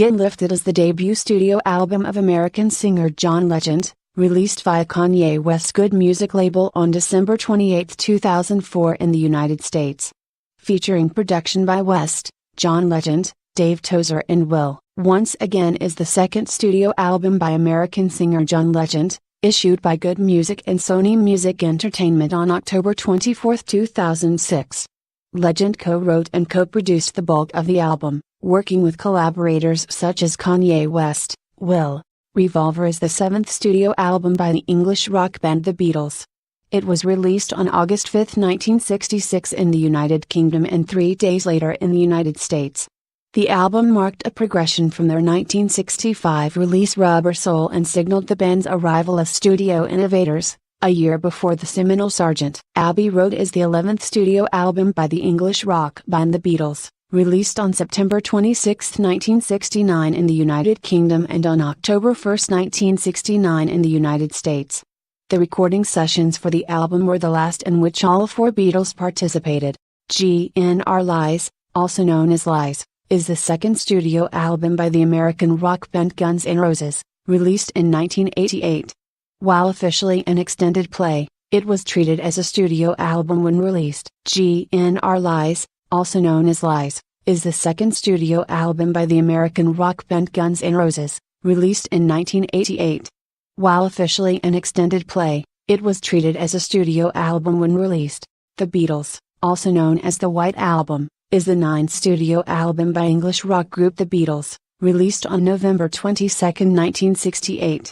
Get Lifted is the debut studio album of American singer John Legend, released via Kanye West's Good Music label on December 28, 2004 in the United States. Featuring production by West, John Legend, Dave Tozer and Will, Once Again is the second studio album by American singer John Legend, issued by Good Music and Sony Music Entertainment on October 24, 2006. Legend co-wrote and co-produced the bulk of the album, working with collaborators such as Kanye West, Will. Revolver is the seventh studio album by the English rock band The Beatles. It was released on August 5, 1966 in the United Kingdom and 3 days later in the United States. The album marked a progression from their 1965 release Rubber Soul and signaled the band's arrival as studio innovators, a year before the seminal Sgt. Abbey Road is the 11th studio album by the English rock band The Beatles, released on September 26, 1969 in the United Kingdom and on October 1, 1969 in the United States. The recording sessions for the album were the last in which all four Beatles participated. GNR Lies, also known as Lies, is the second studio album by the American rock band Guns N' Roses, released in 1988. While officially an extended play, it was treated as a studio album when released. GNR Lies, also known as Lies, is the second studio album by the American rock band Guns N' Roses, released in 1988. While officially an extended play, it was treated as a studio album when released. The Beatles, also known as the White Album, is the ninth studio album by English rock group The Beatles, released on November 22, 1968.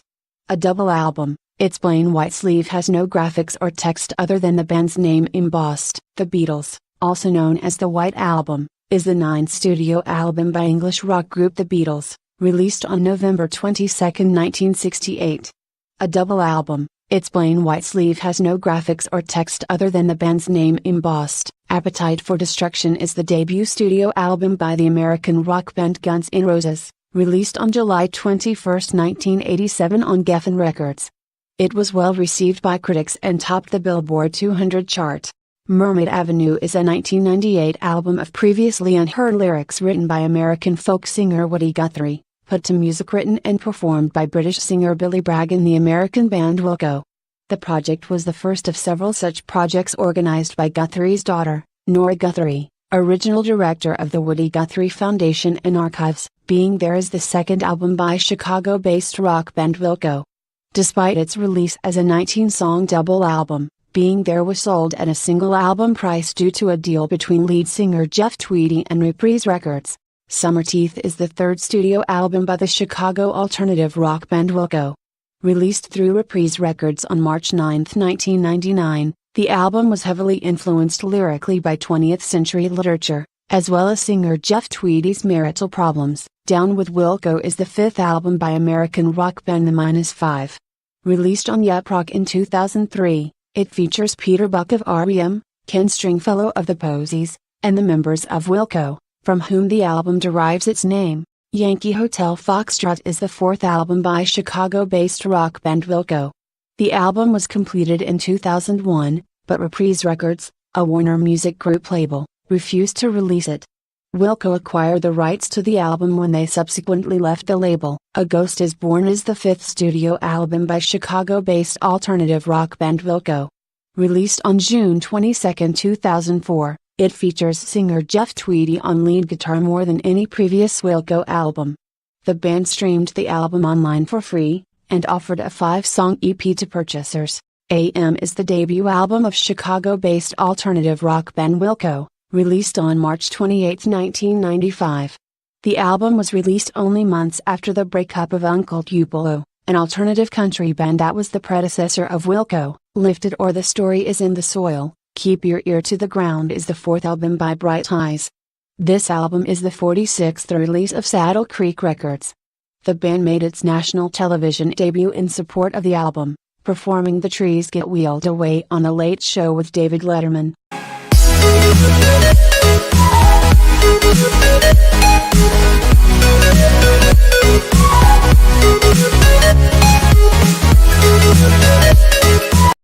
A double album, its plain white sleeve has no graphics or text other than the band's name embossed. The Beatles, also known as the White Album, is the ninth studio album by English rock group The Beatles, released on November 22, 1968. A double album, its plain white sleeve has no graphics or text other than the band's name embossed. Appetite for Destruction is the debut studio album by the American rock band Guns N' Roses, released on July 21, 1987 on Geffen Records. It was well received by critics and topped the Billboard 200 chart. Mermaid Avenue is a 1998 album of previously unheard lyrics written by American folk singer Woody Guthrie, put to music written and performed by British singer Billy Bragg and the American band Wilco. The project was the first of several such projects organized by Guthrie's daughter, Nora Guthrie, original director of the Woody Guthrie Foundation and Archives. Being There is the second album by Chicago-based rock band Wilco. Despite its release as a 19-song double album, Being There was sold at a single album price due to a deal between lead singer Jeff Tweedy and Reprise Records. Summerteeth is the third studio album by the Chicago alternative rock band Wilco. Released through Reprise Records on March 9, 1999, the album was heavily influenced lyrically by 20th century literature, as well as singer Jeff Tweedy's marital problems. Down with Wilco is the fifth album by American rock band The -5. Released on Yep Rock in 2003, it features Peter Buck of R.E.M., Ken Stringfellow of the Posies, and the members of Wilco, from whom the album derives its name. Yankee Hotel Foxtrot is the fourth album by Chicago-based rock band Wilco. The album was completed in 2001, but Reprise Records, a Warner Music Group label, refused to release it. Wilco acquired the rights to the album when they subsequently left the label. A Ghost Is Born is the fifth studio album by Chicago-based alternative rock band Wilco. Released on June 22, 2004, it features singer Jeff Tweedy on lead guitar more than any previous Wilco album. The band streamed the album online for free, and offered a 5-song EP to purchasers. AM is the debut album of Chicago-based alternative rock band Wilco, released on March 28, 1995. The album was released only months after the breakup of Uncle Tupelo, an alternative country band that was the predecessor of Wilco. Lifted or The Story Is in the Soil, Keep Your Ear to the Ground is the fourth album by Bright Eyes. This album is the 46th release of Saddle Creek Records. The band made its national television debut in support of the album, performing The Trees Get Wheeled Away on The Late Show with David Letterman.